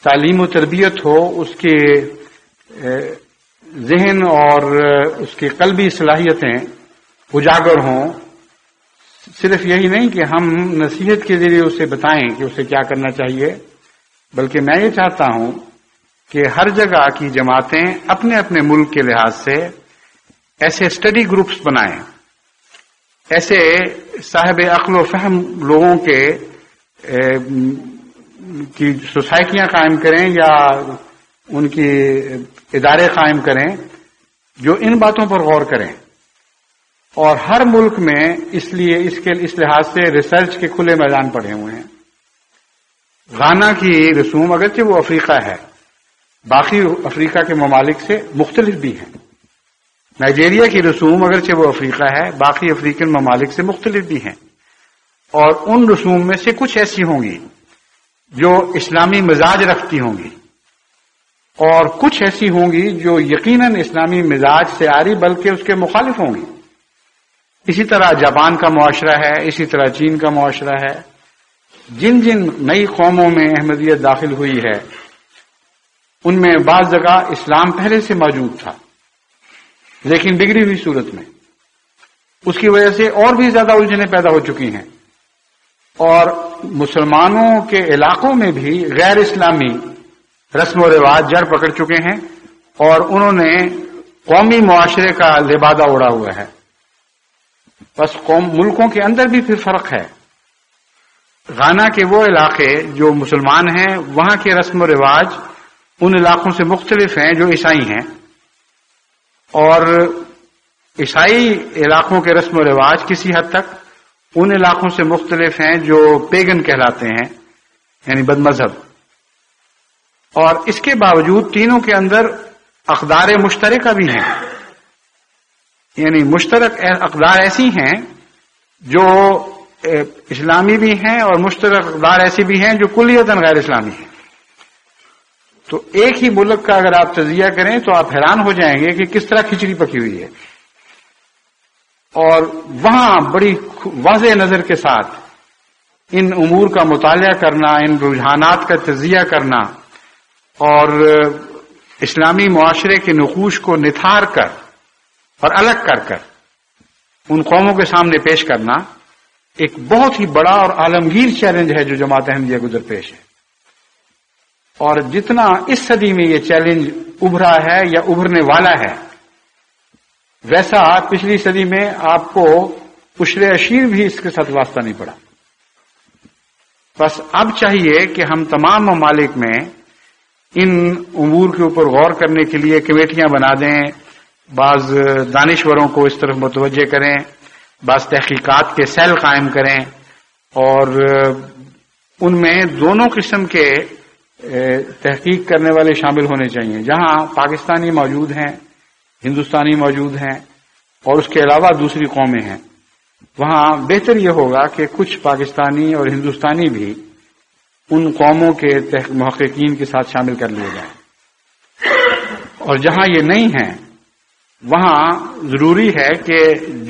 A: تعلیم و تربیت ہو، اس کے ذہن اور اس کی قلبی صلاحیتیں اجاگر ہوں۔ صرف یہی نہیں کہ ہم نصیحت کے ذریعے اسے بتائیں کہ اسے کیا کرنا چاہیے، بلکہ میں یہ چاہتا ہوں کہ ہر جگہ کی جماعتیں اپنے اپنے ملک کے لحاظ سے ایسے اسٹڈی گروپس بنائیں، ایسے صاحب عقل و فہم لوگوں کی سوسائٹیاں قائم کریں یا ان کی ادارے قائم کریں جو ان باتوں پر غور کریں، اور ہر ملک میں اس لحاظ سے ریسرچ کے کھلے میدان پڑے ہوئے ہیں۔ غانا کی رسوم اگرچہ وہ افریقہ ہے، باقی افریقہ کے ممالک سے مختلف بھی ہیں۔ نائجیریا کی رسوم اگرچہ وہ افریقہ ہے، باقی افریقن ممالک سے مختلف بھی ہیں، اور ان رسوم میں سے کچھ ایسی ہوں گی جو اسلامی مزاج رکھتی ہوں گی، اور کچھ ایسی ہوں گی جو یقیناً اسلامی مزاج سے آری بلکہ اس کے مخالف ہوں گی۔ اسی طرح جاپان کا معاشرہ ہے، اسی طرح چین کا معاشرہ ہے۔ جن نئی قوموں میں احمدیت داخل ہوئی ہے ان میں بعض جگہ اسلام پہلے سے موجود تھا لیکن بگڑی ہوئی صورت میں، اس کی وجہ سے اور بھی زیادہ الجھنیں پیدا ہو چکی ہیں، اور مسلمانوں کے علاقوں میں بھی غیر اسلامی رسم و رواج جڑ پکڑ چکے ہیں اور انہوں نے قومی معاشرے کا لبادہ اڑا ہوا ہے۔ بس ملکوں کے اندر بھی پھر فرق ہے۔ غانا کے وہ علاقے جو مسلمان ہیں وہاں کے رسم و رواج ان علاقوں سے مختلف ہیں جو عیسائی ہیں، اور عیسائی علاقوں کے رسم و رواج کسی حد تک ان علاقوں سے مختلف ہیں جو پیگن کہلاتے ہیں، یعنی بد مذہب۔ اور اس کے باوجود تینوں کے اندر اقدار مشترکہ بھی ہیں، یعنی مشترک اقدار ایسی ہیں جو اسلامی بھی ہیں اور مشترک اقدار ایسی بھی ہیں جو کلیتاً غیر اسلامی ہیں۔ تو ایک ہی ملک کا اگر آپ تجزیہ کریں تو آپ حیران ہو جائیں گے کہ کس طرح کھچڑی پکی ہوئی ہے، اور وہاں بڑی واضح نظر کے ساتھ ان امور کا مطالعہ کرنا، ان رجحانات کا تجزیہ کرنا اور اسلامی معاشرے کے نقوش کو نتھار کر اور الگ کر ان قوموں کے سامنے پیش کرنا ایک بہت ہی بڑا اور عالمگیر چیلنج ہے جو جماعت احمدیہ کو درپیش ہے. اور جتنا اس صدی میں یہ چیلنج ابھرا ہے یا ابھرنے والا ہے، ویسا پچھلی صدی میں آپ کو عشر عشیر بھی اس کے ساتھ واسطہ نہیں پڑا. بس اب چاہیے کہ ہم تمام ممالک میں ان امور کے اوپر غور کرنے کے لیے کمیٹیاں بنا دیں، بعض دانشوروں کو اس طرف متوجہ کریں، بعض تحقیقات کے سیل قائم کریں، اور ان میں دونوں قسم کے تحقیق کرنے والے شامل ہونے چاہیے. جہاں پاکستانی موجود ہیں، ہندوستانی موجود ہیں اور اس کے علاوہ دوسری قومیں ہیں، وہاں بہتر یہ ہوگا کہ کچھ پاکستانی اور ہندوستانی بھی ان قوموں کے محققین کے ساتھ شامل کر لیے جائیں. اور جہاں یہ نہیں ہیں وہاں ضروری ہے کہ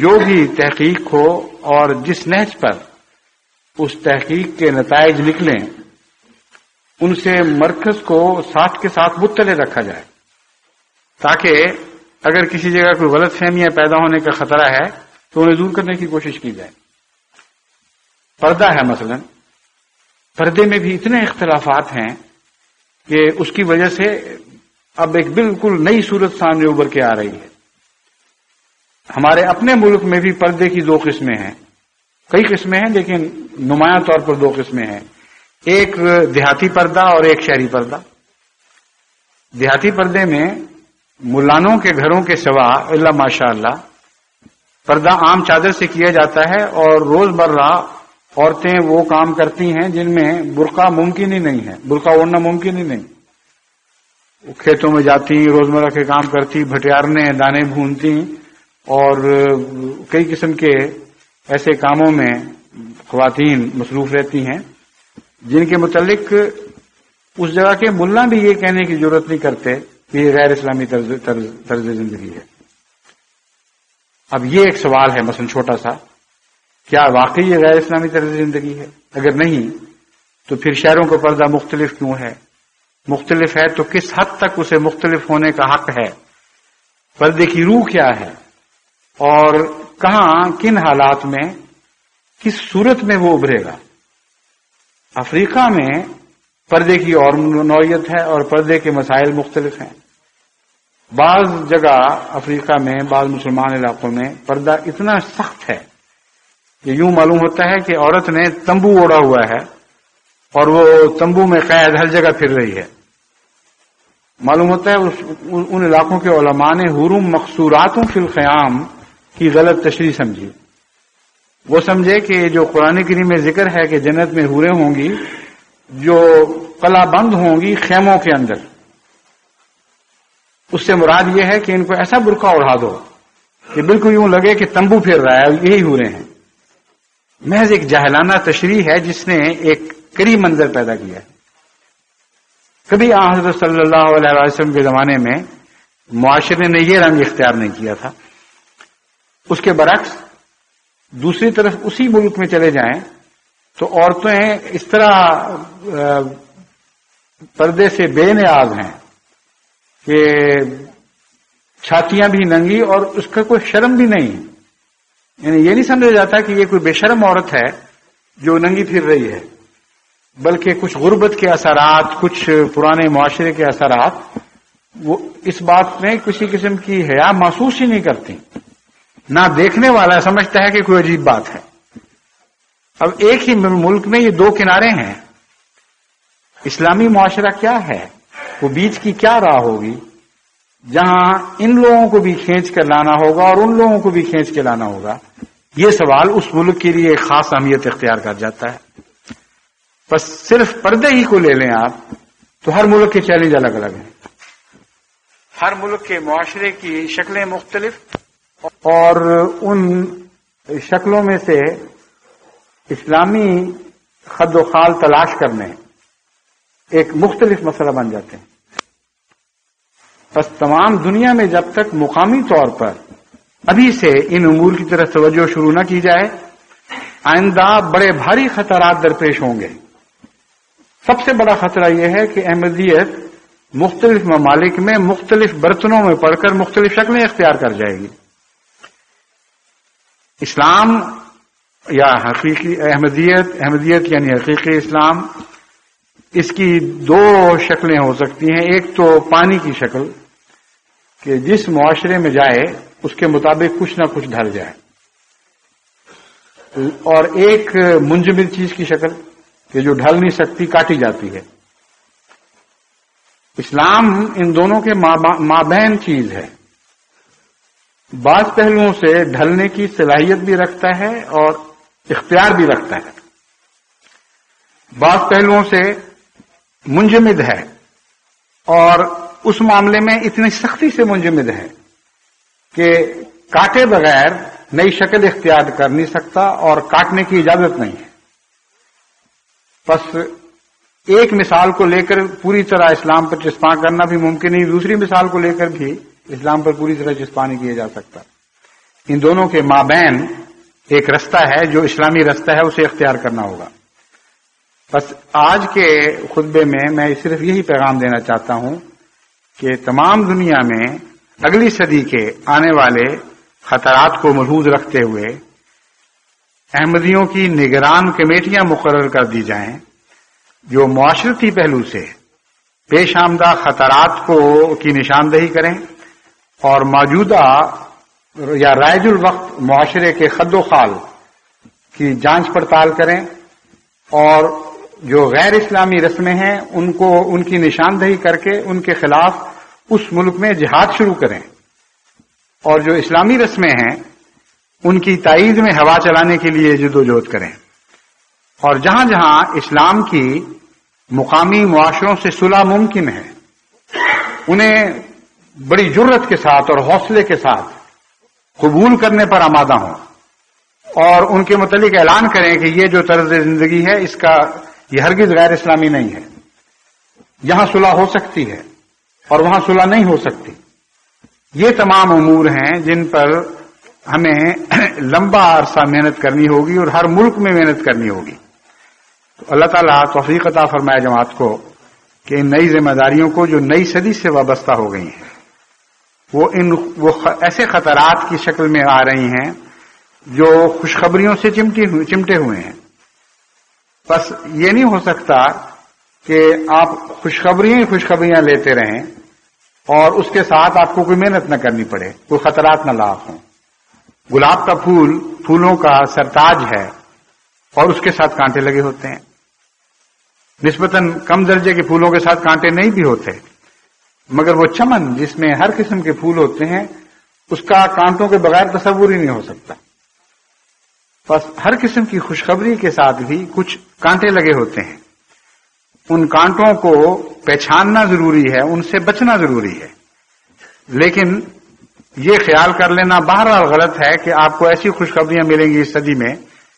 A: جو بھی تحقیق ہو اور جس نہج پر اس تحقیق کے نتائج نکلیں ان سے مرکز کو ساتھ کے ساتھ مطلع رکھا جائے، تاکہ اگر کسی جگہ کوئی غلط فہمیاں پیدا ہونے کا خطرہ ہے تو انہیں دور کرنے کی کوشش کی جائے. پردہ ہے مثلا، پردے میں بھی اتنے اختلافات ہیں کہ اس کی وجہ سے اب ایک بالکل نئی صورت سامنے ابھر کے آ رہی ہے. ہمارے اپنے ملک میں بھی پردے کی دو قسمیں ہیں، کئی قسمیں ہیں لیکن نمایاں طور پر دو قسمیں ہیں. ایک دیہاتی پردہ اور ایک شہری پردہ. دیہاتی پردے میں ملانوں کے گھروں کے سوا الا ماشاء اللہ پردہ عام چادر سے کیا جاتا ہے، اور روز مرہ عورتیں وہ کام کرتی ہیں جن میں برقع ممکن ہی نہیں ہے، برقع اوڑھنا ممکن ہی نہیں. وہ کھیتوں میں جاتی، روزمرہ کے کام کرتی، بھٹیارنے دانے بھونتی اور کئی قسم کے ایسے کاموں میں خواتین مصروف رہتی ہیں جن کے متعلق اس جگہ کے ملا بھی یہ کہنے کی ضرورت نہیں کرتے کہ یہ غیر اسلامی طرز زندگی ہے. اب یہ ایک سوال ہے مثلا چھوٹا سا، کیا واقعی یہ غیر اسلامی طرز زندگی ہے؟ اگر نہیں تو پھر شہروں کا پردہ مختلف کیوں ہے؟ مختلف ہے تو کس حد تک اسے مختلف ہونے کا حق ہے؟ پردے کی روح کیا ہے اور کہاں کن حالات میں کس صورت میں وہ ابھرے گا؟ افریقہ میں پردے کی اور نوعیت ہے اور پردے کے مسائل مختلف ہیں. بعض جگہ افریقہ میں، بعض مسلمان علاقوں میں پردہ اتنا سخت ہے کہ یوں معلوم ہوتا ہے کہ عورت نے تمبو اوڑھا ہوا ہے اور وہ تمبو میں قید ہر جگہ پھر رہی ہے. معلوم ہوتا ہے ان علاقوں کے علماء نے حرم مقصوراتوں فی الخیام کی غلط تشریح سمجھی. وہ سمجھے کہ جو قرآن کریم میں ذکر ہے کہ جنت میں حوریں ہوں گی جو قلع بند ہوں گی خیموں کے اندر، اس سے مراد یہ ہے کہ ان کو ایسا برقع اڑا دو کہ بالکل یوں لگے کہ تمبو پھر رہا ہے، یہی حوریں ہیں. محض ایک جاہلانہ تشریح ہے جس نے ایک کری منظر پیدا کیا ہے. کبھی حضرت صلی اللہ علیہ وسلم کے زمانے میں معاشرے نے یہ رنگ اختیار نہیں کیا تھا. اس کے برعکس دوسری طرف اسی ملک میں چلے جائیں تو عورتیں اس طرح پردے سے بے نیاز ہیں کہ چھاتیاں بھی ننگی اور اس کا کوئی شرم بھی نہیں. یعنی یہ نہیں سمجھا جاتا کہ یہ کوئی بے شرم عورت ہے جو ننگی پھر رہی ہے، بلکہ کچھ غربت کے اثرات، کچھ پرانے معاشرے کے اثرات وہ اس بات میں کسی قسم کی حیا محسوس ہی نہیں کرتی. نہ دیکھنے والا سمجھتا ہے کہ کوئی عجیب بات ہے. اب ایک ہی ملک میں یہ دو کنارے ہیں. اسلامی معاشرہ کیا ہے؟ وہ بیچ کی کیا راہ ہوگی جہاں ان لوگوں کو بھی کھینچ کر لانا ہوگا اور ان لوگوں کو بھی کھینچ کے لانا ہوگا؟ یہ سوال اس ملک کے لیے ایک خاص اہمیت اختیار کر جاتا ہے. بس صرف پردے ہی کو لے لیں آپ تو ہر ملک کے چیلنج الگ الگ ہیں. ہر ملک کے معاشرے کی شکلیں مختلف، اور ان شکلوں میں سے اسلامی خد و خال تلاش کرنے ایک مختلف مسئلہ بن جاتے ہیں. بس تمام دنیا میں جب تک مقامی طور پر ابھی سے ان امور کی طرف توجہ شروع نہ کی جائے، آئندہ بڑے بھاری خطرات درپیش ہوں گے۔ سب سے بڑا خطرہ یہ ہے کہ احمدیت مختلف ممالک میں مختلف برتنوں میں پڑھ کر مختلف شکلیں اختیار کر جائے گی۔ اسلام یا حقیقی احمدیت یعنی حقیقی اسلام، اس کی دو شکلیں ہو سکتی ہیں۔ ایک تو پانی کی شکل کہ جس معاشرے میں جائے اس کے مطابق کچھ نہ کچھ ڈھل جائے، اور ایک منجمد چیز کی شکل کہ جو ڈھل نہیں سکتی، کاٹی جاتی ہے۔ اسلام ان دونوں کے مابین چیز ہے، بعض پہلوؤں سے ڈھلنے کی صلاحیت بھی رکھتا ہے اور اختیار بھی رکھتا ہے، بعض پہلوؤں سے منجمد ہے اور اس معاملے میں اتنی سختی سے منجمد ہے کہ کاٹے بغیر نئی شکل اختیار کر نہیں سکتا اور کاٹنے کی اجازت نہیں ہے۔ بس ایک مثال کو لے کر پوری طرح اسلام پر چسپاں کرنا بھی ممکن نہیں، دوسری مثال کو لے کر بھی اسلام پر پوری طرح چسپاں نہیں کیا جا سکتا۔ ان دونوں کے مابین ایک رستہ ہے جو اسلامی رستہ ہے، اسے اختیار کرنا ہوگا۔ بس آج کے خطبے میں صرف یہی پیغام دینا چاہتا ہوں کہ تمام دنیا میں اگلی صدی کے آنے والے خطرات کو ملحوظ رکھتے ہوئے احمدیوں کی نگران کمیٹیاں مقرر کر دی جائیں جو معاشرتی پہلو سے پیش آمدہ خطرات کی نشاندہی کریں اور موجودہ یا رائج الوقت معاشرے کے خد و خال کی جانچ پڑتال کریں، اور جو غیر اسلامی رسمیں ہیں ان کی نشاندہی کر کے ان کے خلاف اس ملک میں جہاد شروع کریں، اور جو اسلامی رسمیں ہیں ان کی تائید میں ہوا چلانے کے لیے جدوجہد کریں، اور جہاں جہاں اسلام کی مقامی معاشروں سے صلح ممکن ہے انہیں بڑی جرت کے ساتھ اور حوصلے کے ساتھ قبول کرنے پر آمادہ ہوں، اور ان کے متعلق اعلان کریں کہ یہ جو طرز زندگی ہے یہ ہرگز غیر اسلامی نہیں ہے، یہاں صلح ہو سکتی ہے اور وہاں صلح نہیں ہو سکتی۔ یہ تمام امور ہیں جن پر ہمیں لمبا عرصہ محنت کرنی ہوگی اور ہر ملک میں محنت کرنی ہوگی۔ تو اللہ تعالیٰ توفیق عطا فرمائے جماعت کو کہ ان نئی ذمہ داریوں کو جو نئی صدی سے وابستہ ہو گئی ہیں وہ ایسے خطرات کی شکل میں آ رہی ہیں جو خوشخبریوں سے چمٹے ہوئے ہیں۔ بس یہ نہیں ہو سکتا کہ آپ خوشخبریاں لیتے رہیں اور اس کے ساتھ آپ کو کوئی محنت نہ کرنی پڑے، کوئی خطرات نہ لاحق ہوں۔ گلاب کا پھول پھولوں کا سرتاج ہے اور اس کے ساتھ کانٹے لگے ہوتے ہیں، نسبتاً کم درجے کے پھولوں کے ساتھ کانٹے نہیں بھی ہوتے، مگر وہ چمن جس میں ہر قسم کے پھول ہوتے ہیں اس کا کانٹوں کے بغیر تصور ہی نہیں ہو سکتا۔ بس ہر قسم کی خوشخبری کے ساتھ بھی کچھ کانٹے لگے ہوتے ہیں، ان کانٹوں کو پہچاننا ضروری ہے، ان سے بچنا ضروری ہے، لیکن یہ خیال کر لینا بہرحال غلط ہے کہ آپ کو ایسی خوشخبریاں ملیں گی اس صدی میں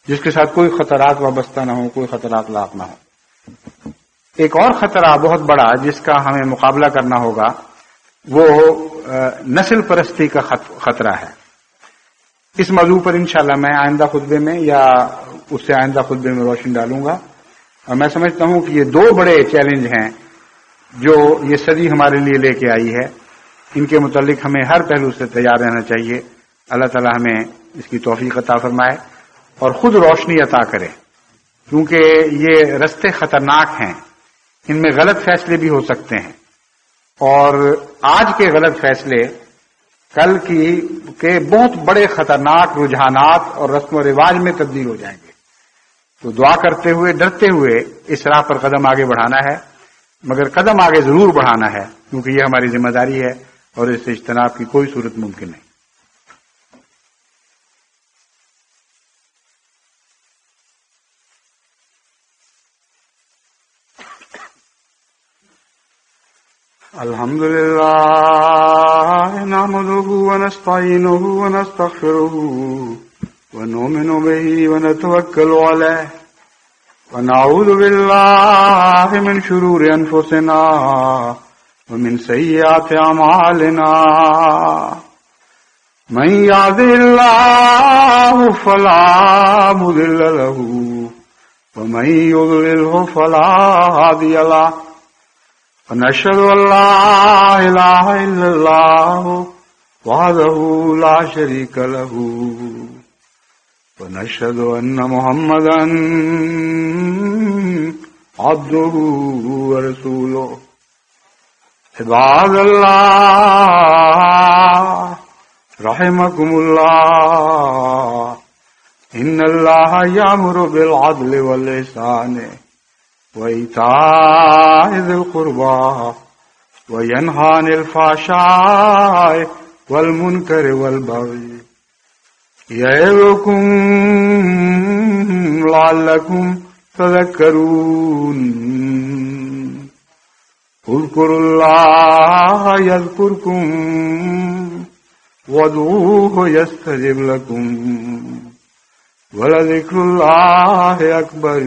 A: جس کے ساتھ کوئی خطرات وابستہ نہ ہو، کوئی خطرات لاحق نہ ہو۔ ایک اور خطرہ بہت بڑا جس کا ہمیں مقابلہ کرنا ہوگا وہ نسل پرستی کا خطرہ ہے۔ اس موضوع پر انشاءاللہ میں آئندہ خطبے میں یا اس سے آئندہ خطبے میں روشنی ڈالوں گا، اور میں سمجھتا ہوں کہ یہ دو بڑے چیلنج ہیں جو یہ صدی ہمارے لیے لے کے آئی ہے، ان کے متعلق ہمیں ہر پہلو سے تیار رہنا چاہیے۔ اللہ تعالی ہمیں اس کی توفیق عطا فرمائے اور خود روشنی عطا کرے، کیونکہ یہ رستے خطرناک ہیں، ان میں غلط فیصلے بھی ہو سکتے ہیں، اور آج کے غلط فیصلے کل کے بہت بڑے خطرناک رجحانات اور رسم و رواج میں تبدیل ہو جائیں گے۔ تو دعا کرتے ہوئے ڈرتے ہوئے اس راہ پر قدم آگے بڑھانا ہے، مگر قدم آگے ضرور بڑھانا ہے کیونکہ یہ ہماری ذمہ داری ہے اور اس سے اجتناب کی کوئی صورت ممکن نہیں۔ الحمد لله نحمده ونستعينه ونستغفره ونؤمن به ونتوكل عليه ونعوذ بالله من شرور أنفسنا ومن سيئات أعمالنا من يهده الله فلا مضل له ومن يضلله فلا هادي له ونشهد أن لا إله إلا الله وحده لا شريك له ونشهد أن محمدا عبده ورسوله عباد الله رحمكم الله إن الله يأمر بالعدل والإحسان وإيتاء ذي القربى وينهى عن الفحشاء والمنكر والبغي يعظكم لعلكم تذكرون اذكروا الله يذكركم وادعوه يستجب لكم ولذكر الله أكبر